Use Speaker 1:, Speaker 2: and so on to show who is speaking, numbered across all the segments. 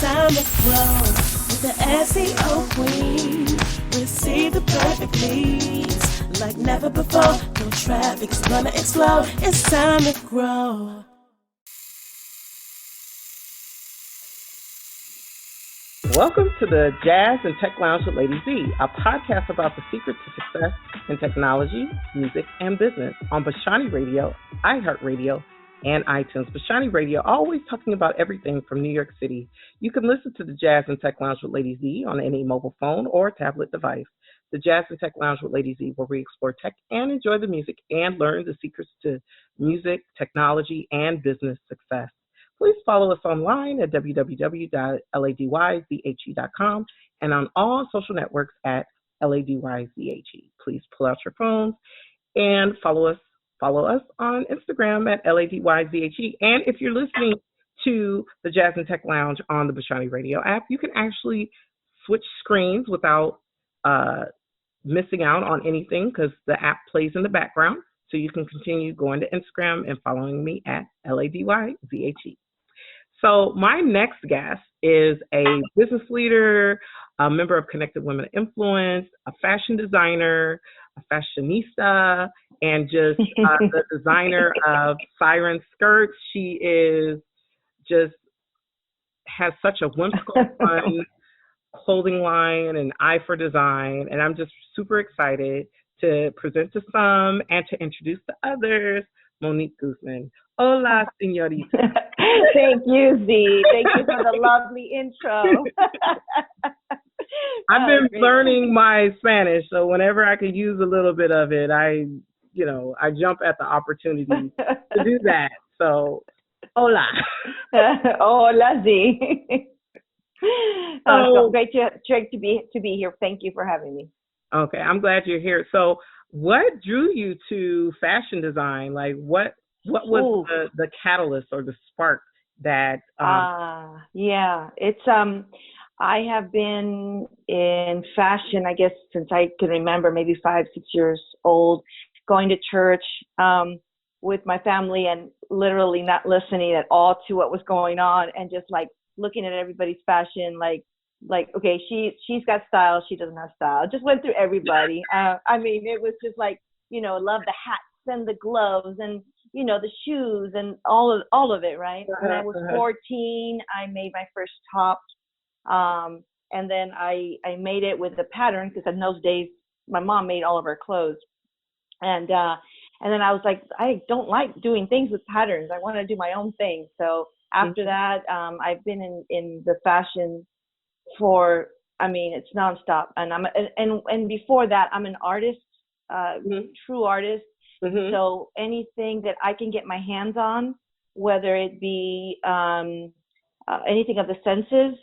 Speaker 1: time to grow with the SEO Queen. Receive the perfect leads like never before. No traffic is gonna explode. It's time to grow.
Speaker 2: Welcome to the Jazz and Tech Lounge with Lady Z, a podcast about the secrets to success in technology, music, and business on Bashani Radio, iHeartRadio, and iTunes. Bashani Radio, always talking about everything from New York City. You can listen to the Jazz and Tech Lounge with Lady Z on any mobile phone or tablet device. The Jazz and Tech Lounge with Lady Z, where we explore tech and enjoy the music and learn the secrets to music, technology, and business success. Please follow us online at www.ladyzhe.com and on all social networks at ladyzhe. Please pull out your phones and follow us on Instagram at ladyzhe. And if you're listening to the Jazz and Tech Lounge on the Bashani Radio app, you can actually switch screens without missing out on anything because the app plays in the background. So you can continue going to Instagram and following me at ladyzhe. So my next guest is a business leader, a member of Connected Women of Influence, a fashion designer, a fashionista, and just the designer of Siren Skirts. She has such a whimsical, fun clothing line and eye for design, and I'm just super excited to present to some and to introduce to others, Monique Guzman. Hola, señorita.
Speaker 3: Thank you, Z. Thank you for the lovely intro.
Speaker 2: I've been learning my Spanish, so whenever I can use a little bit of it, I jump at the opportunity to do that. So, hola.
Speaker 3: Hola, Z. So great to be here. Thank you for having me.
Speaker 2: Okay, I'm glad you're here. So, what drew you to fashion design? Like, what was the catalyst or the spark that?
Speaker 3: It's I have been in fashion, I guess, since I can remember, maybe 5-6 years old, going to church with my family and literally not listening at all to what was going on and just like looking at everybody's fashion, like, okay, she's got style, she doesn't have style. Just went through everybody. I mean, it was just like, love the hats and the gloves and, the shoes and all of it, right? When I was 14, I made my first top. And then I made it with a pattern because in those days, my mom made all of our clothes. And then I was like, I don't like doing things with patterns. I want to do my own thing. So after that, I've been in the fashion for, it's nonstop. And before that, I'm an artist, true artist. Mm-hmm. So anything that I can get my hands on, whether it be anything of the senses,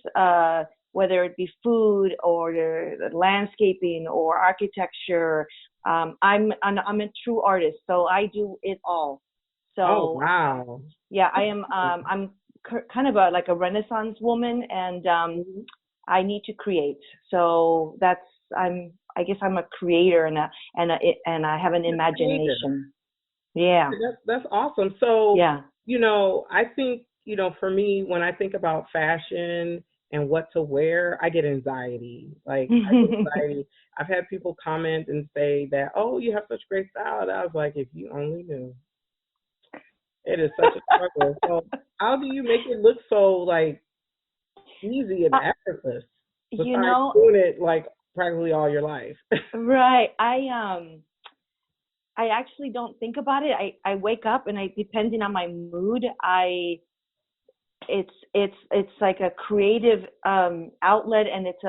Speaker 3: whether it be food or the landscaping or architecture, I'm a true artist. So I do it all. So
Speaker 2: oh wow,
Speaker 3: yeah, I am. I'm kind of like a Renaissance woman, and I need to create. So I guess I'm a creator and I have an imagination. Yeah.
Speaker 2: That's awesome. So,
Speaker 3: yeah.
Speaker 2: I think, for me, when I think about fashion and what to wear, I get anxiety. Like, I get anxiety. I've had people comment and say that, oh, you have such great style. And I was like, if you only knew. It is such a struggle. So how do you make it look so, like, easy and effortless? Besides doing it, like, practically all your life.
Speaker 3: Right. I actually don't think about it. I wake up and depending on my mood, it's like a creative outlet, and it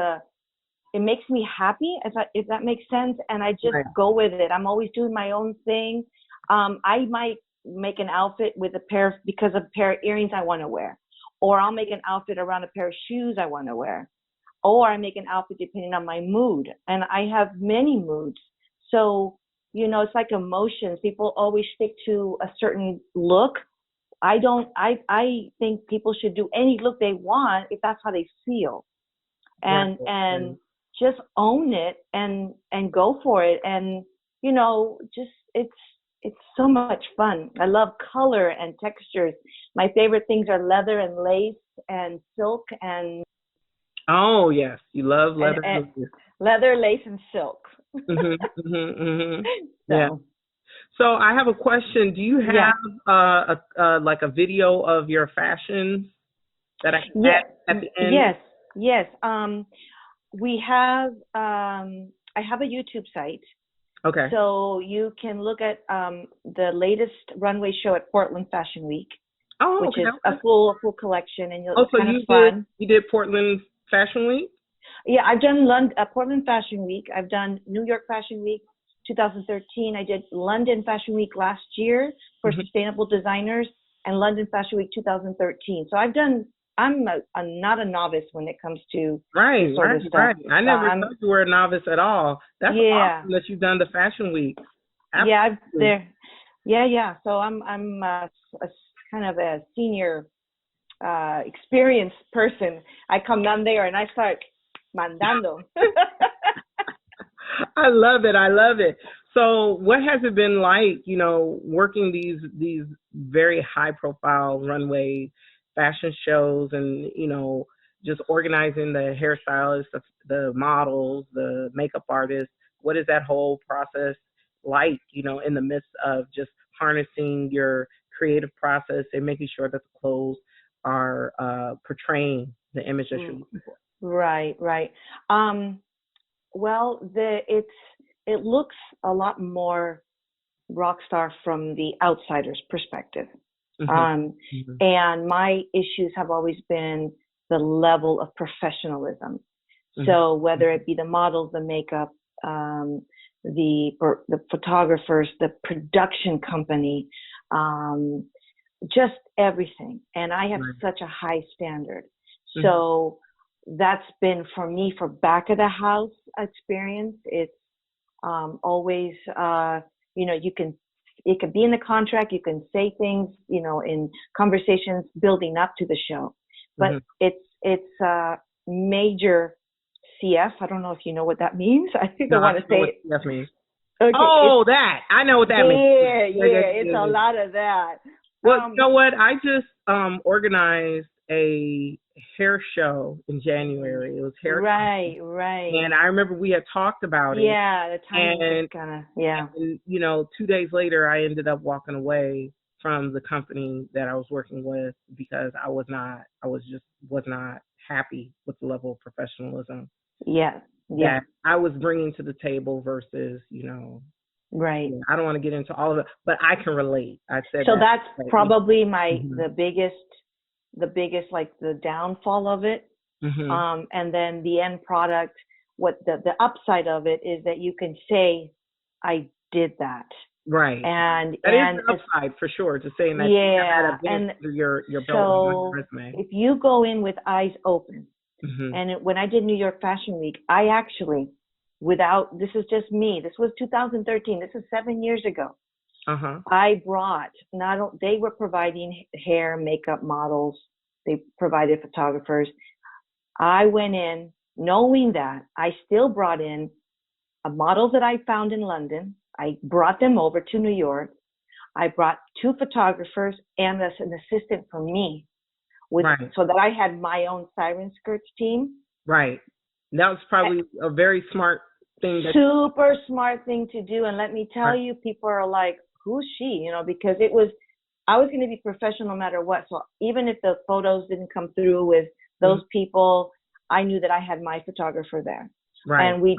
Speaker 3: makes me happy if that makes sense, and I just go with it. I'm always doing my own thing. I might make an outfit with because of a pair of earrings I want to wear, or I'll make an outfit around a pair of shoes I want to wear. Or I make an outfit depending on my mood. And I have many moods. So, it's like emotions. People always stick to a certain look. I think people should do any look they want if that's how they feel. And just own it and go for it. And, it's it's so much fun. I love color and textures. My favorite things are leather and lace and silk and
Speaker 2: Oh yes, you love leather.
Speaker 3: and leather, lace, and silk.
Speaker 2: Yeah. So I have a question. Do you have like a video of your fashions that I can add at the end?
Speaker 3: Yes. We have. I have a YouTube site.
Speaker 2: Okay.
Speaker 3: So you can look at the latest runway show at Portland Fashion Week, which is a full collection, and it's kind of fun.
Speaker 2: You did Portland Fashion Week?
Speaker 3: Yeah, I've done Portland Fashion Week. I've done New York Fashion Week 2013. I did London Fashion Week last year for sustainable designers, and London Fashion Week 2013. So I'm not a novice when it comes to this sort of stuff.
Speaker 2: Right. I never thought you were a novice at all. That's awesome that you've done the Fashion Week. Absolutely.
Speaker 3: Yeah. So I'm a kind of a senior experienced person. I come down there and I start mandando.
Speaker 2: I love it. So what has it been like, working these very high profile runway fashion shows and, just organizing the hairstylists, the models, the makeup artists? What is that whole process like, in the midst of just harnessing your creative process and making sure that the clothes are portraying the image that you're looking for?
Speaker 3: Right. Well, it looks a lot more rock star from the outsider's perspective. And my issues have always been the level of professionalism. So whether it be the models, the makeup, the photographers, the production company, just everything. And I have such a high standard. So that's been for me for back of the house experience. It's always, it could be in the contract. You can say things, in conversations building up to the show, but it's major CF. I don't know if you know what that means. I think I want to say it.
Speaker 2: That means.
Speaker 3: Okay,
Speaker 2: that I know what that means.
Speaker 3: Yeah, it's a lot of that.
Speaker 2: Well, you know what? I just organized a hair show in January. It was hair.
Speaker 3: Right.
Speaker 2: And I remember we had talked about it.
Speaker 3: Yeah, the timing was kind of,
Speaker 2: And, 2 days later, I ended up walking away from the company that I was working with because I was not happy with the level of professionalism. That I was bringing to the table versus,
Speaker 3: Right.
Speaker 2: I don't want to get into all of it, but I can relate. I said
Speaker 3: so. That's probably the biggest, like the downfall of it. And then the end product, what the upside of it is that you can say, I did that.
Speaker 2: Right.
Speaker 3: And
Speaker 2: that is the upside for sure, to saying that
Speaker 3: and
Speaker 2: your belt
Speaker 3: so
Speaker 2: on your resume.
Speaker 3: If you go in with eyes open, and when I did New York Fashion Week, I actually, this is just me, this was 2013, this is 7 years ago. I brought, they were providing hair, makeup models, they provided photographers. I went in knowing that I still brought in a model that I found in London. I brought them over to New York. I brought 2 photographers and an assistant for me, so that I had my own Siren Skirts team. Right.
Speaker 2: That was probably a very smart thing.
Speaker 3: Super smart thing to do. And let me tell you, people are like, who's she? Because I was going to be professional no matter what. So even if the photos didn't come through with those people, I knew that I had my photographer there. Right. And we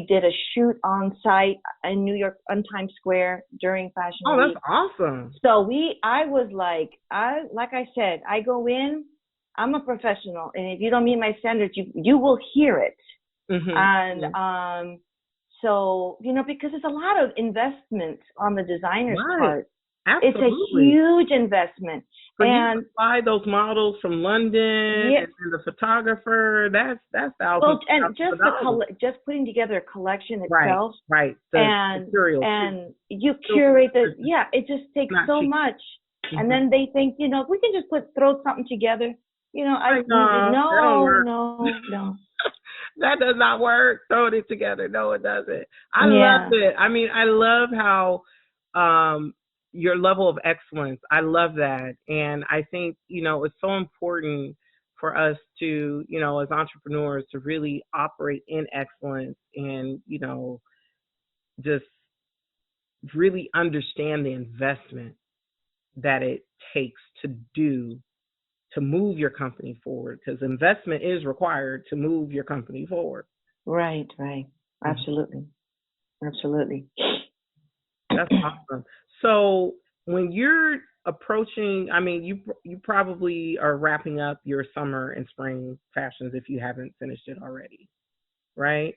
Speaker 3: did a shoot on site in New York on Times Square during Fashion Week.
Speaker 2: Oh, that's awesome.
Speaker 3: So I was like I said, I go in, I'm a professional, and if you don't meet my standards, you will hear it. And so because it's a lot of investment on the designer's part. Absolutely. It's a huge investment.
Speaker 2: And you buy those models from London and the photographer, that's thousands.
Speaker 3: And just putting together a collection itself.
Speaker 2: Right. The material.
Speaker 3: And you curate it just takes so cheap. Much. And then they think, we can just throw something together. No.
Speaker 2: That does not work. Throwing it together. No, it doesn't. I love it. I mean, I love how your level of excellence. I love that. And I think, it's so important for us to, as entrepreneurs to really operate in excellence and, just really understand the investment that it takes to move your company forward, because investment is required to move your company forward.
Speaker 3: Right. Absolutely. Absolutely.
Speaker 2: That's awesome. So when you're approaching, you probably are wrapping up your summer and spring fashions if you haven't finished it already, right?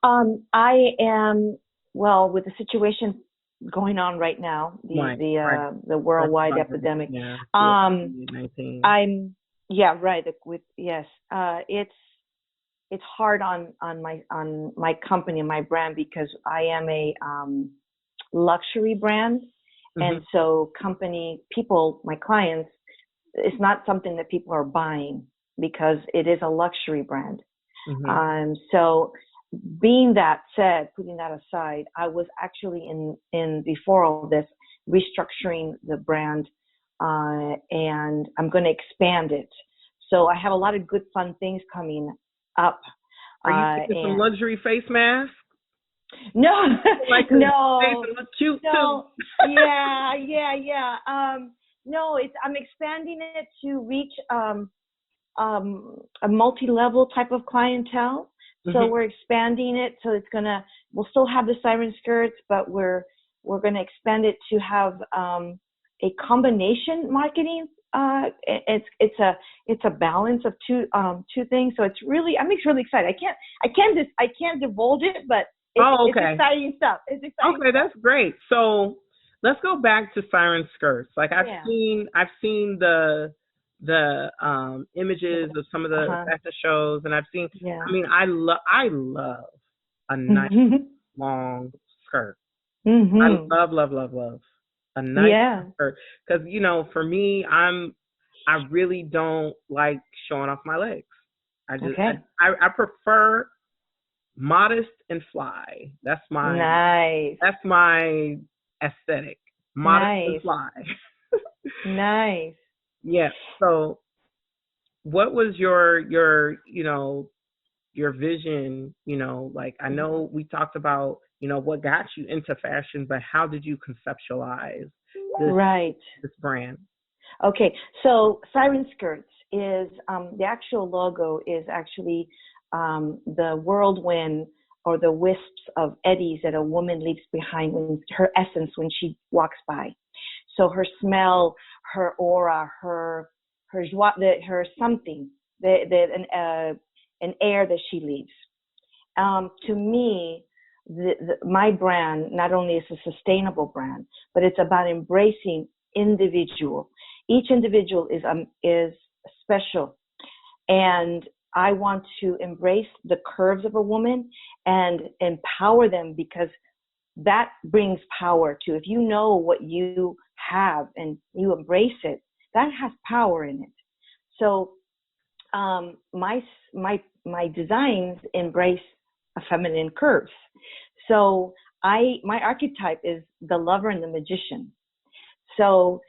Speaker 3: I am, well, with the situation going on right now, the worldwide epidemic.
Speaker 2: Yeah,
Speaker 3: I'm, it's hard on my company and my brand, because I am a luxury brand. And so people, my clients, it's not something that people are buying because it is a luxury brand. So being that said, putting that aside, I was actually in before all this restructuring the brand, and I'm going to expand it. So I have a lot of good, fun things coming up.
Speaker 2: Are you taking some luxury face masks?
Speaker 3: No,
Speaker 2: no. Face look cute too.
Speaker 3: Yeah. No, I'm expanding it to reach a multi-level type of clientele. So we're expanding it. So we'll still have the Siren Skirts, but we're going to expand it to have a combination marketing. It's a balance of two things. So it's really, I'm really excited. I can't divulge it, but it's exciting stuff. It's exciting.
Speaker 2: Okay, that's great. So let's go back to Siren Skirts. Like I've seen the images of some of the fashion shows, and I've seen. I love a nice long skirt. I love a nice skirt, because for me, I really don't like showing off my legs. I prefer modest and fly. That's my aesthetic. Modest and fly.
Speaker 3: Nice.
Speaker 2: Yeah. So what was your vision, I know we talked about, what got you into fashion, but how did you conceptualize this brand?
Speaker 3: Okay. So Siren Skirts is, the actual logo is actually the whirlwind or the wisps of eddies that a woman leaves behind, her essence when she walks by. So her smell, her aura, her something, an air that she leaves. To me, my brand not only is a sustainable brand, but it's about embracing individual. Each individual is special, and I want to embrace the curves of a woman and empower them, because that brings power too. If you know what you have and you embrace it, that has power in it. So my designs embrace a feminine curves. So my archetype is the lover and the magician. So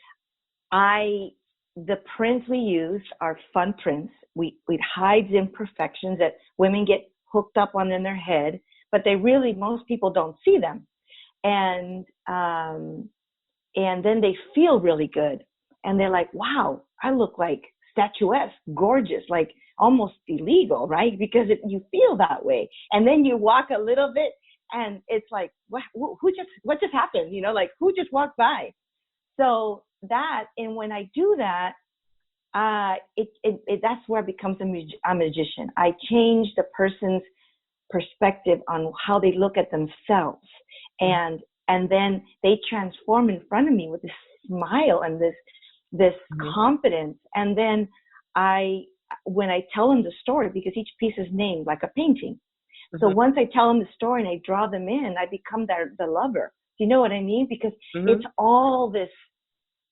Speaker 3: the prints we use are fun prints. It hides imperfections that women get hooked up on in their head, but most people don't see them. And then they feel really good. And they're like, wow, I look like statuesque, gorgeous, like almost illegal, right? Because you feel that way. And then you walk a little bit and it's like, what just happened? Who just walked by? So and when I do that, that's where it becomes a magician. I change the person's perspective on how they look at themselves. And then they transform in front of me with this smile and this confidence. And then when I tell them the story, because each piece is named like a painting. So once I tell them the story and I draw them in, I become the lover. Do you know what I mean? Because it's all this,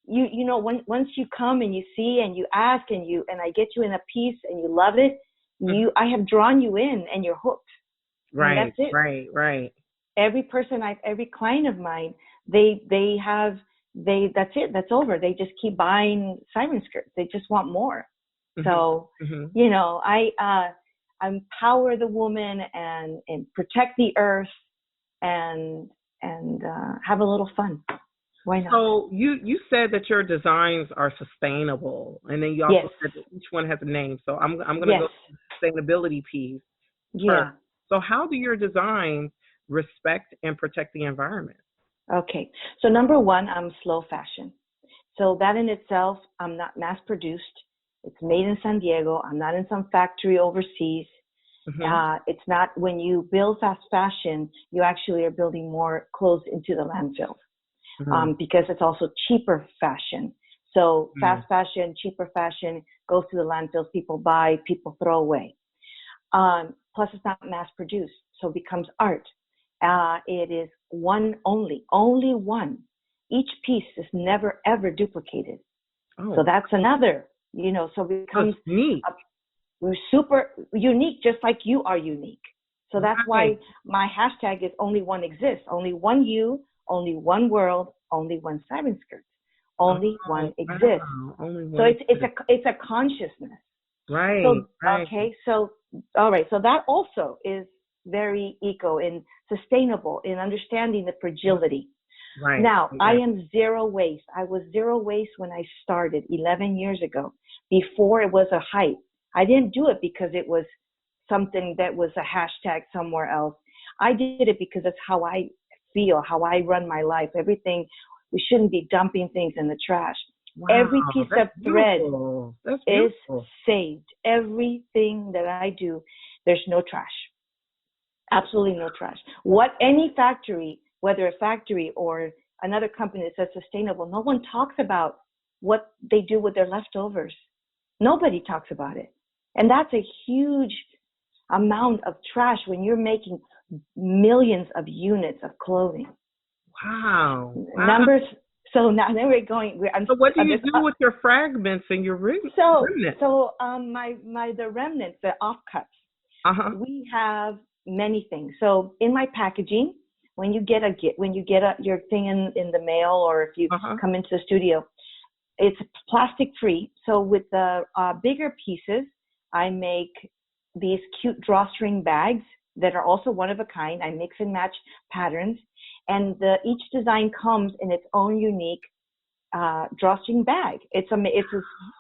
Speaker 3: once you come and you see and you ask and I get you in a piece and you love it, I have drawn you in and you're hooked.
Speaker 2: Right.
Speaker 3: And that's it.
Speaker 2: Right.
Speaker 3: Every client of mine that's it. That's over. They just keep buying Siren Skirts. They just want more. So, I empower the woman and protect the earth and have a little fun. Why not?
Speaker 2: So you said that your designs are sustainable, and then you also said that each one has a name. So I'm going to go to the sustainability piece first. So how do your designs respect and protect the environment?
Speaker 3: Okay. So number one, I'm slow fashion. So that in itself, I'm not mass produced. It's made in San Diego. I'm not in some factory overseas. It's not, when you build fast fashion, you actually are building more clothes into the landfill. Because it's also cheaper fashion. So fast fashion, cheaper fashion goes to the landfills. People buy, people throw away. Plus, it's not mass produced, so it becomes art. It is one only one. Each piece is never ever duplicated. So that's another, so it becomes super unique, just like you are unique. So that's why my hashtag is only one exists, only one you. Only one world, only one Siren Skirts. Only one exists. Only one it's a consciousness.
Speaker 2: Right.
Speaker 3: So, okay. So, all right. So that also is very eco and sustainable in understanding the fragility.
Speaker 2: Right.
Speaker 3: Now, I am zero waste. I was zero waste when I started 11 years ago, before it was a hype. I didn't do it because it was something that was a hashtag somewhere else. I did it because that's how I feel, how I run my life. Everything, we shouldn't be dumping things in the trash. Every piece of thread is saved. Everything that I do, there's no trash. Absolutely no trash. Any factory, whether a factory or another company that says sustainable, no one talks about what they do with their leftovers. Nobody talks about it. And that's a huge amount of trash when you're making millions of units of clothing.
Speaker 2: Wow.
Speaker 3: Numbers. So now we're going.
Speaker 2: So what do you do with your fragments and your remnants?
Speaker 3: The remnants, the offcuts. We have many things. So in my packaging, when you get your thing in the mail, or if you come into the studio, it's plastic free. So with the bigger pieces, I make these cute drawstring bags that are also one of a kind. I mix and match patterns, and each design comes in its own unique drawstring bag. It's a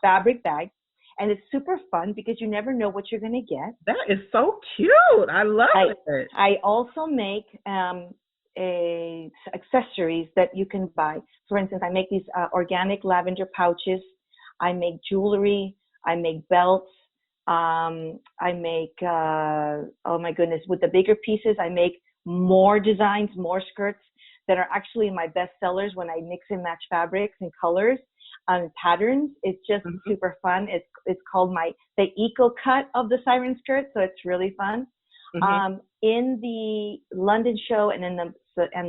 Speaker 3: fabric bag, and it's super fun because you never know what you're going to get.
Speaker 2: That is so cute. I love it.
Speaker 3: I also make accessories that you can buy. For instance, I make these organic lavender pouches. I make jewelry. I make belts. I make, oh my goodness, with the bigger pieces, I make more designs, more skirts that are actually my best sellers when I mix and match fabrics and colors and patterns. It's just super fun. It's called the eco cut of the Siren Skirt. So it's really fun. In the London show and in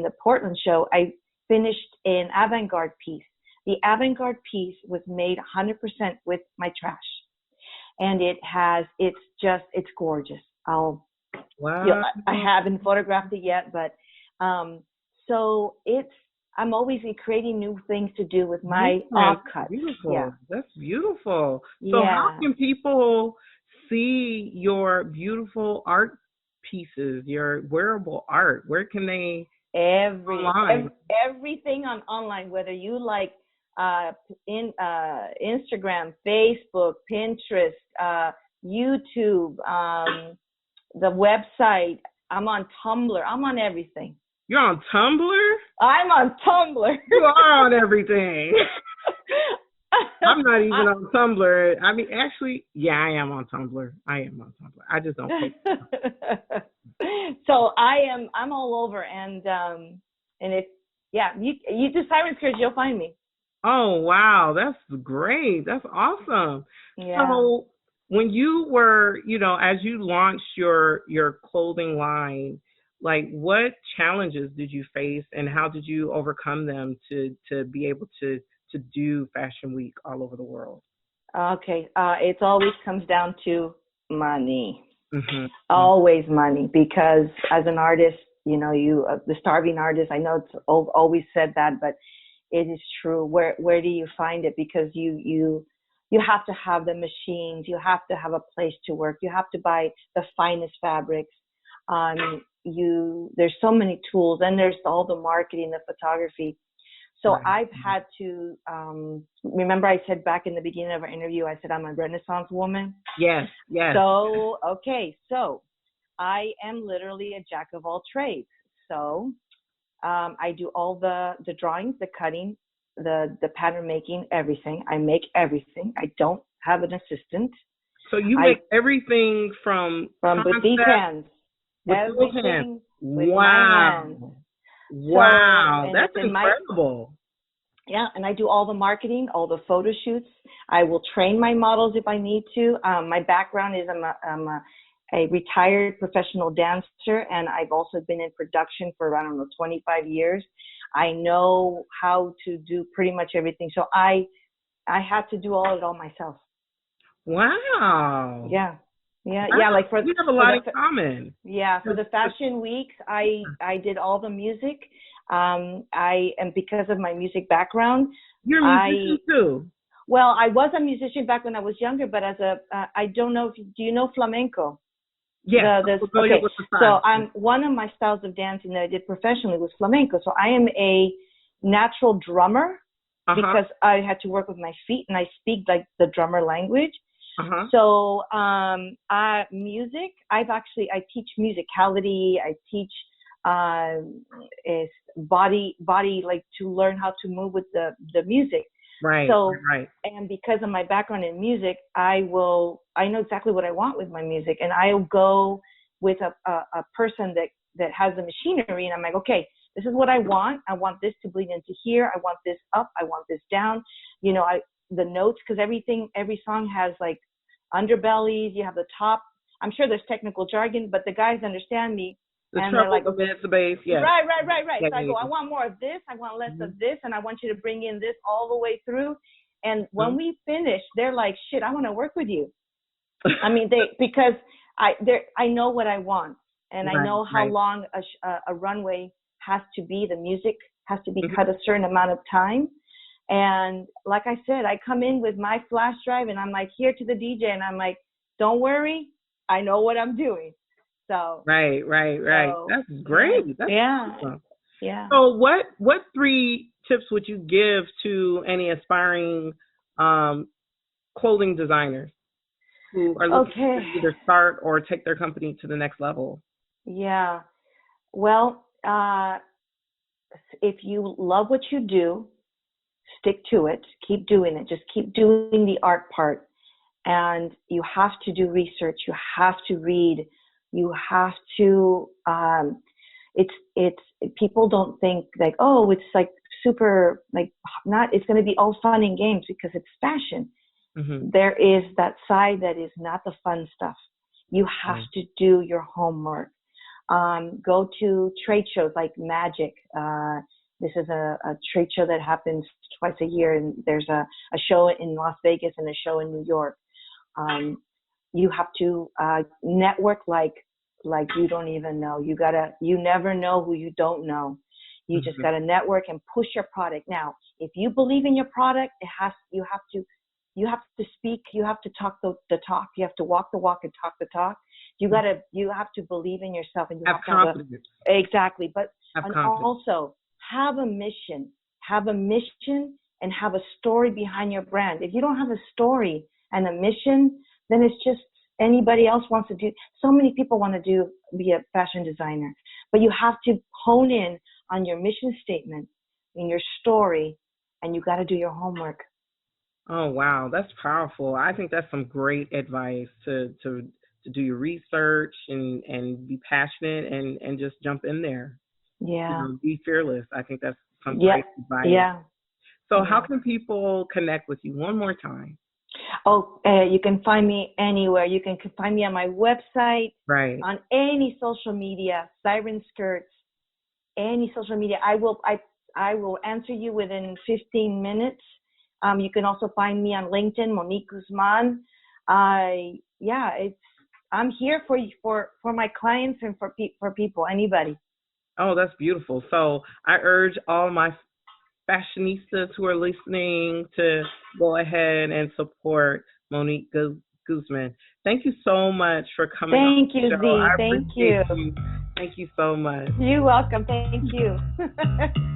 Speaker 3: the Portland show, I finished an avant-garde piece. The avant-garde piece was made 100% with my trash. And it's gorgeous. I haven't photographed it yet, but so I'm always creating new things to do with my offcuts.
Speaker 2: Beautiful. Yeah. That's beautiful. So how can people see your beautiful art pieces, your wearable art? Where can they?
Speaker 3: Everything online, whether you like in Instagram, Facebook, Pinterest, YouTube, the website. I'm on Tumblr. I'm on everything.
Speaker 2: You're on Tumblr?
Speaker 3: I'm on Tumblr.
Speaker 2: You are on everything. I'm not even on Tumblr. I mean, actually, I am on Tumblr. I just don't post.
Speaker 3: So I'm all over, and if you do Siren Skirts, you'll find me.
Speaker 2: Oh, wow. That's great. That's awesome.
Speaker 3: Yeah.
Speaker 2: So when you were, as you launched your clothing line, like what challenges did you face and how did you overcome them to be able to do Fashion Week all over the world?
Speaker 3: Okay. It always comes down to money. Always money, because as an artist, the starving artist. I know it's always said that, but it is true. Where do you find it? Because you have to have the machines. You have to have a place to work. You have to buy the finest fabrics. There's so many tools, and there's all the marketing, the photography. So
Speaker 2: Right.
Speaker 3: I've had to, remember I said back in the beginning of our interview, I said I'm a Renaissance woman.
Speaker 2: Yes, yes.
Speaker 3: So I am literally a jack of all trades. So I do all the drawings, the cutting, the pattern making, everything. I make everything. I don't have an assistant.
Speaker 2: So you make everything from
Speaker 3: with these hands.
Speaker 2: With
Speaker 3: everything
Speaker 2: those hands.
Speaker 3: with
Speaker 2: Wow.
Speaker 3: my hands.
Speaker 2: Wow,
Speaker 3: So,
Speaker 2: that's incredible.
Speaker 3: Yeah, and I do all the marketing, all the photo shoots. I will train my models if I need to. My background is I'm a retired professional dancer, and I've also been in production for, 25 years. I know how to do pretty much everything. So I had to do it all myself.
Speaker 2: Wow.
Speaker 3: Yeah. Like
Speaker 2: we have a lot in common.
Speaker 3: Yeah, for the fashion weeks, I did all the music. And because of my music background,
Speaker 2: you're a musician too.
Speaker 3: Well, I was a musician back when I was younger, but as I don't know do you know flamenco?
Speaker 2: Yes.
Speaker 3: Okay. So one of my styles of dancing that I did professionally was flamenco. So I am a natural drummer because I had to work with my feet, and I speak like the drummer language. So music, I teach musicality. I teach is body, like to learn how to move with the music.
Speaker 2: Right.
Speaker 3: So,
Speaker 2: right.
Speaker 3: And because of my background in music, I know exactly what I want with my music, and I'll go with a person that has the machinery, and I'm like, okay, this is what I want. I want this to bleed into here. I want this up. I want this down. The notes, because every song has like underbellies. You have the top. I'm sure there's technical jargon, but the guys understand me.
Speaker 2: The
Speaker 3: and
Speaker 2: treble,
Speaker 3: they're like,
Speaker 2: the mid, the bass, yes.
Speaker 3: Right.
Speaker 2: Yeah,
Speaker 3: So I go, I want more of this. I want less of this, and I want you to bring in this all the way through. And when we finish, they're like, shit, I want to work with you. I mean, because I know what I want, and I know how long a runway has to be. The music has to be cut a certain amount of time. And like I said, I come in with my flash drive, and I'm like, here to the DJ, and I'm like, don't worry, I know what I'm doing. So
Speaker 2: right. So, that's great. That's awesome.
Speaker 3: Yeah.
Speaker 2: So what 3 tips would you give to any aspiring clothing designers who are looking to either start or take their company to the next level?
Speaker 3: Yeah. Well, if you love what you do, stick to it. Keep doing it. Just keep doing the art part. And you have to do research. You have to read. You have to, it's people don't think like, oh, it's like super, like it's going to be all fun and games because it's fashion. There is that side that is not the fun stuff. You have to do your homework. Go to trade shows like Magic. This is a trade show that happens twice a year, and there's a show in Las Vegas and a show in New York. You have to network like you don't even know. You never know who you don't know. You just gotta network and push your product. Now, if you believe in your product, you have to speak. You have to talk the talk. You have to walk the walk and talk the talk. You have to believe in yourself, and you have to
Speaker 2: confidence.
Speaker 3: Exactly. But
Speaker 2: also
Speaker 3: have a mission. Have a mission and have a story behind your brand. If you don't have a story and a mission, then it's just anybody else wants to do. So many people want to be a fashion designer, but you have to hone in on your mission statement and your story, and you got to do your homework.
Speaker 2: Oh, wow. That's powerful. I think that's some great advice to do your research and be passionate and just jump in there.
Speaker 3: Yeah.
Speaker 2: Be fearless. I think that's some great advice.
Speaker 3: Yeah.
Speaker 2: So how can people connect with you one more time?
Speaker 3: Oh, you can find me anywhere. You can find me on my website, on any social media, Siren Skirts, any social media. I will answer you within 15 minutes. You can also find me on LinkedIn, Monique Guzman. I'm here for my clients and for people, anybody.
Speaker 2: Oh, that's beautiful. So I urge all my fashionistas who are listening to go ahead and support Monique Guzman. Thank you so much for coming on
Speaker 3: Thank
Speaker 2: the
Speaker 3: you,
Speaker 2: show.
Speaker 3: Z.
Speaker 2: I
Speaker 3: Thank
Speaker 2: appreciate
Speaker 3: you.
Speaker 2: you. Thank you so much.
Speaker 3: You're welcome. Thank you.